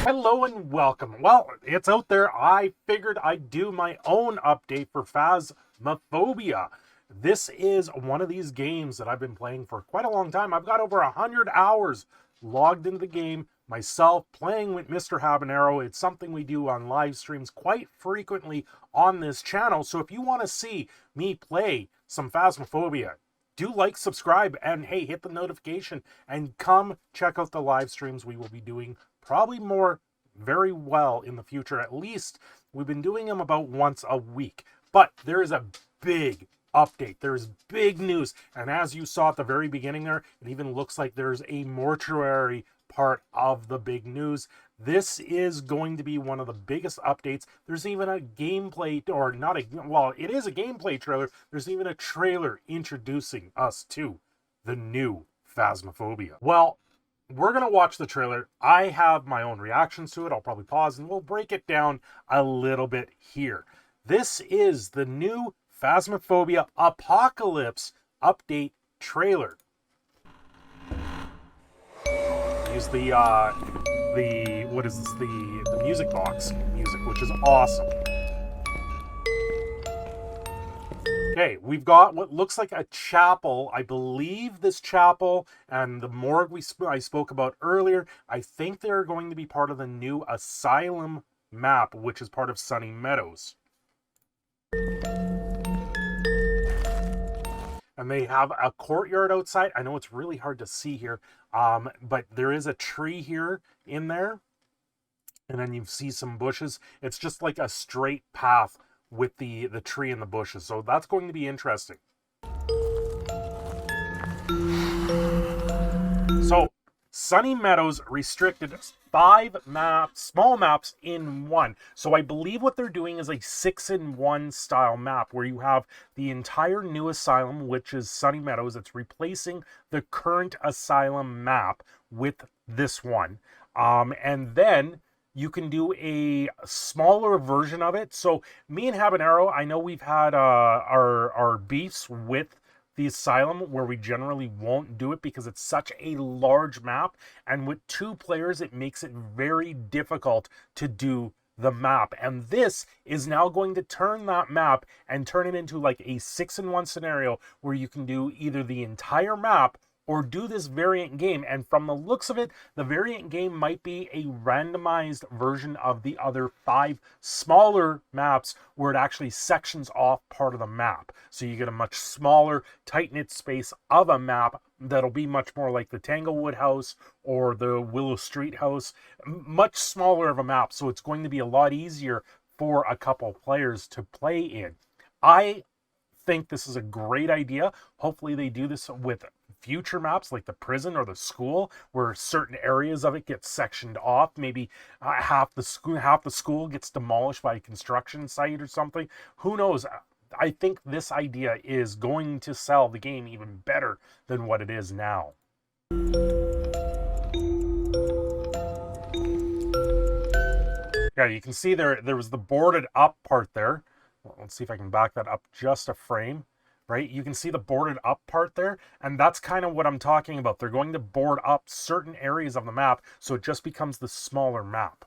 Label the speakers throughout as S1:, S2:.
S1: Hello and welcome. Well, it's out there. I figured I'd do my own update for Phasmophobia. This is one of these games that I've been playing for quite a long time. I've got over 100 hours logged into the game myself, playing with Mr. Habanero. It's something we do on live streams quite frequently on this channel. So if you want to see me play some Phasmophobia, do like, subscribe, and hey, hit the notification and come check out the live streams we will be doing probably more very well in the future. At least we've been doing them about once a week. But there is a big update. There's big news. And as you saw at the very beginning there, it even looks like there's a mortuary part of the big news. This is going to be one of the biggest updates. There's even a gameplay, or not a, well, it is a gameplay trailer. There's even a trailer introducing us to the new Phasmophobia. Well, we're going to watch the trailer. I have my own reactions to it. I'll probably pause and we'll break it down a little bit here. This is the new Phasmophobia Apocalypse update trailer. Use the what is this? The music box music, which is awesome. Okay, we've got what looks like a chapel. I believe this chapel and the morgue I spoke about earlier, I think they're going to be part of the new asylum map, which is part of Sunny Meadows. And they have a courtyard outside. I know it's really hard to see here, but there is a tree here in there. And then you see some bushes. It's just like a straight path with the tree and the bushes. So that's going to be interesting. So Sunny Meadows restricted 5 maps, small maps in one. So I believe what they're doing is a 6-in-1 style map where you have the entire new asylum, which is Sunny Meadows. It's replacing the current asylum map with this one. And then you can do a smaller version of it. So me and Habanero, I know we've had our beefs with the asylum where we generally won't do it because it's such a large map. And with 2 players, it makes it very difficult to do the map. And this is now going to turn that map and turn it into like a 6-in-1 scenario where you can do either the entire map or do this variant game. And from the looks of it, the variant game might be a randomized version of the other 5 smaller maps where it actually sections off part of the map. So you get a much smaller, tight-knit space of a map that'll be much more like the Tanglewood house or the Willow Street house. Much smaller of a map, so it's going to be a lot easier for a couple players to play in. I think this is a great idea. Hopefully they do this with future maps like the prison or the school where certain areas of it get sectioned off. Maybe half the school gets demolished by a construction site or something. Who knows? I think this idea is going to sell the game even better than what it is now. Yeah, you can see there was the boarded up part there. Well, let's see if I can back that up just a frame. Right, you can see the boarded up part there, and that's kind of what I'm talking about. They're going to board up certain areas of the map, so it just becomes the smaller map.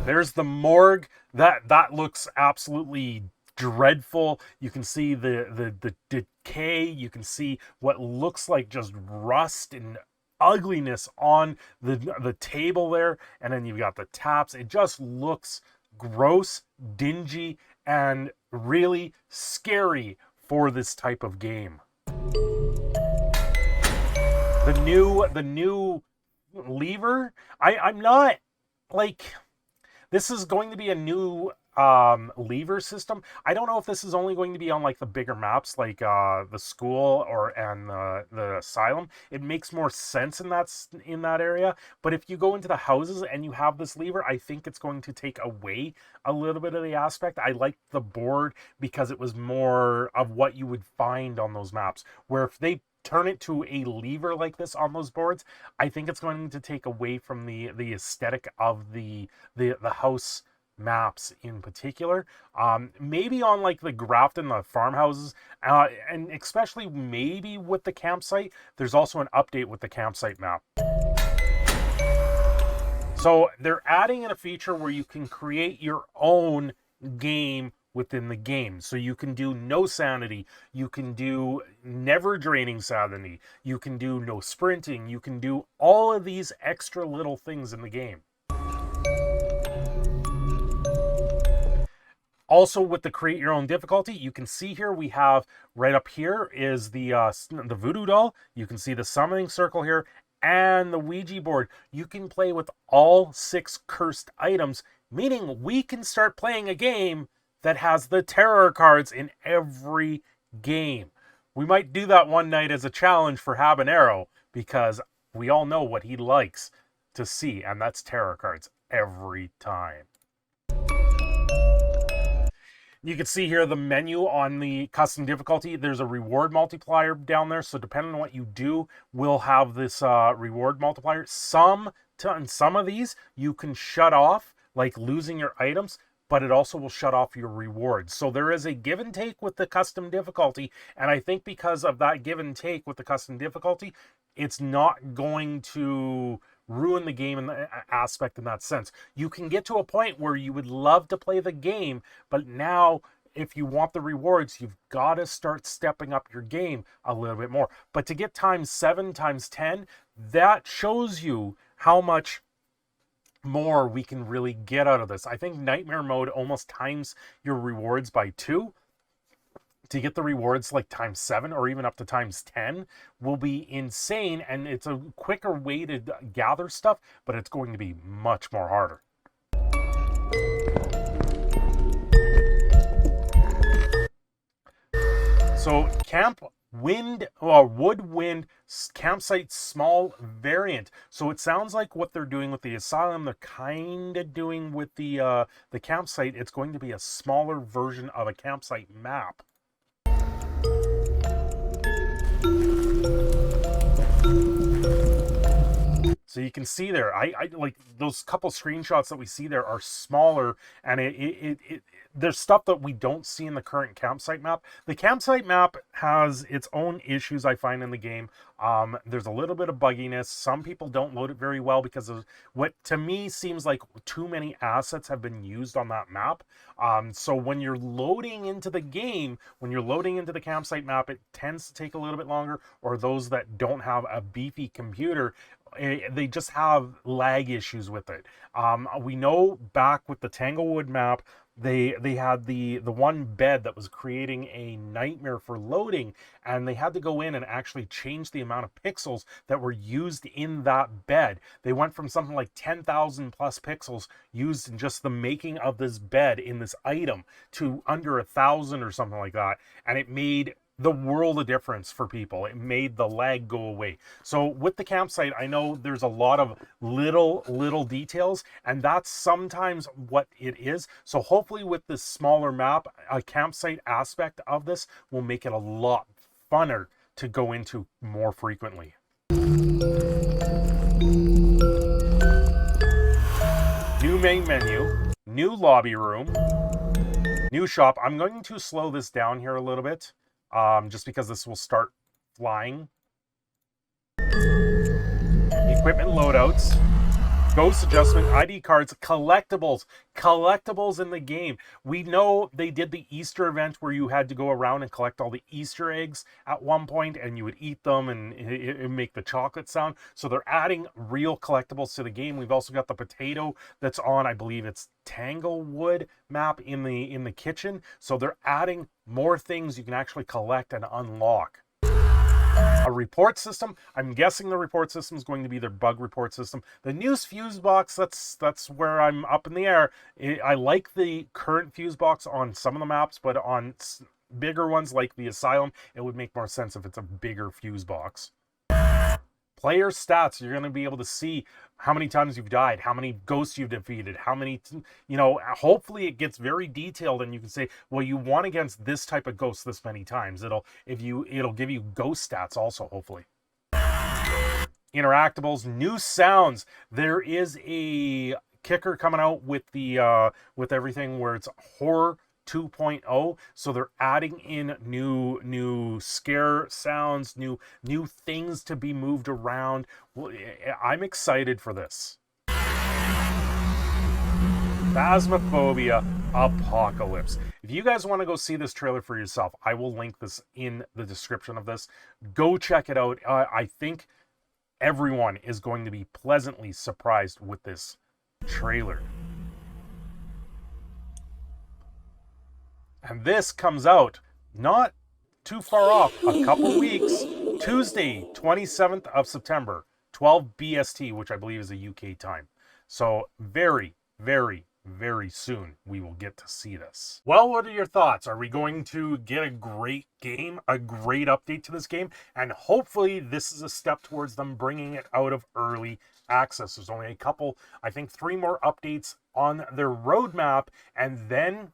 S1: There's the morgue. That looks absolutely dreadful. You can see the decay. You can see what looks like just rust and ugliness on the table there, and then you've got the taps. It just looks gross, dingy, and really scary for this type of game. The new lever, I'm not like, this is going to be a new lever system. I don't know if this is only going to be on like the bigger maps like the school and the asylum. It makes more sense in that area, but if you go into the houses and you have this lever, I think it's going to take away a little bit of the aspect. I liked the board because it was more of what you would find on those maps, where if they turn it to a lever like this on those boards, I think it's going to take away from the aesthetic of the house maps in particular. Maybe on like the Grafton, the farmhouses, and especially maybe with the campsite. There's also an update with the campsite map. So they're adding in a feature where you can create your own game within the game. So you can do no sanity, you can do never draining sanity, you can do no sprinting, you can do all of these extra little things in the game. Also, with the create your own difficulty, you can see here we have right up here is the voodoo doll. You can see the summoning circle here and the Ouija board. You can play with all 6 cursed items, meaning we can start playing a game that has the terror cards in every game. We might do that one night as a challenge for Habanero, because we all know what he likes to see, and that's terror cards every time. You can see here the menu on the custom difficulty. There's a reward multiplier down there, so depending on what you do, we'll have this reward multiplier. Some of these you can shut off, like losing your items, but it also will shut off your rewards. So there is a give and take with the custom difficulty, and I think because of that give and take with the custom difficulty, it's not going to ruin the game in the aspect in that sense. You can get to a point where you would love to play the game, but now if you want the rewards, you've got to start stepping up your game a little bit more. But to get times 7, times 10, that shows you how much more we can really get out of this. I think Nightmare Mode almost times your rewards by 2. To get the rewards like times 7 or even up to times 10 will be insane, and it's a quicker way to gather stuff, but it's going to be much more harder. So Woodwind campsite small variant. So it sounds like what they're doing with the asylum, they're kind of doing with the campsite. It's going to be a smaller version of a campsite map. So you can see there, I like those couple screenshots that we see there are smaller, and there's stuff that we don't see in the current campsite map. The campsite map has its own issues, I find, in the game. There's a little bit of bugginess. Some people don't load it very well because of what to me seems like too many assets have been used on that map. So when you're loading into the game, when you're loading into the campsite map, it tends to take a little bit longer, or those that don't have a beefy computer, they just have lag issues with it. We know back with the Tanglewood map, they had the one bed that was creating a nightmare for loading, and they had to go in and actually change the amount of pixels that were used in that bed. They went from something like 10,000 plus pixels used in just the making of this bed in this item to under 1,000 or something like that, and it made the world of difference for people. It made the lag go away. So with the campsite, I know there's a lot of little details, and that's sometimes what it is. So hopefully with this smaller map, a campsite aspect of this will make it a lot funner to go into more frequently. New main menu, new lobby room, new shop. I'm going to slow this down here a little bit. Just because this will start flying. Equipment loadouts, ghost adjustment, ID cards, collectibles in the game. We know they did the Easter event where you had to go around and collect all the Easter eggs at one point, and you would eat them and it make the chocolate sound. So they're adding real collectibles to the game. We've also got the potato that's on, I believe it's Tanglewood map in the kitchen. So they're adding more things you can actually collect and unlock. A report system. I'm guessing the report system is going to be their bug report system. The new fuse box, that's where I'm up in the air. I like the current fuse box on some of the maps, but on bigger ones like the asylum, it would make more sense if it's a bigger fuse box. Player stats. You're going to be able to see how many times you've died, how many ghosts you've defeated, how many, hopefully it gets very detailed, and you can say, well, you won against this type of ghost this many times. It'll give you ghost stats also, hopefully. Interactables, new sounds. There is a kicker coming out with the with everything where it's horror 2.0, so they're adding in new scare sounds, new things to be moved around. I'm excited for this. Phasmophobia Apocalypse. If you guys want to go see this trailer for yourself, I will link this in the description of this. Go check it out. I think everyone is going to be pleasantly surprised with this trailer. And this comes out not too far off, a couple weeks, Tuesday, 27th of September, 12 BST, which I believe is a UK time. So very, very, very soon we will get to see this. Well, what are your thoughts? Are we going to get a great game, a great update to this game? And hopefully this is a step towards them bringing it out of early access. There's only a couple, I think 3 more updates on their roadmap, and then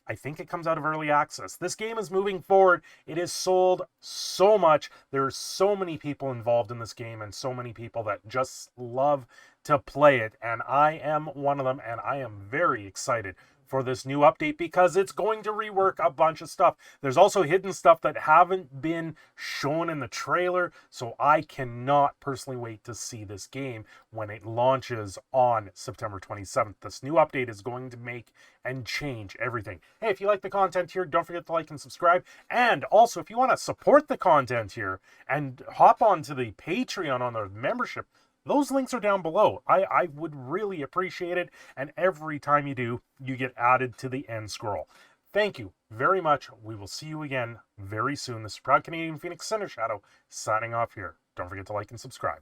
S1: I think it comes out of early access. This game is moving forward. It is sold so much. There's so many people involved in this game and so many people that just love to play it. And I am one of them, and I am very excited for this new update because it's going to rework a bunch of stuff. There's also hidden stuff that haven't been shown in the trailer, so I cannot personally wait to see this game when it launches on September 27th. This new update is going to make and change everything. Hey, if you like the content here, don't forget to like and subscribe. And also, if you want to support the content here and hop onto the Patreon on the membership, those links are down below. I would really appreciate it. And every time you do, you get added to the end scroll. Thank you very much. We will see you again very soon. This is Proud Canadian Phoenix Cindershadow signing off here. Don't forget to like and subscribe.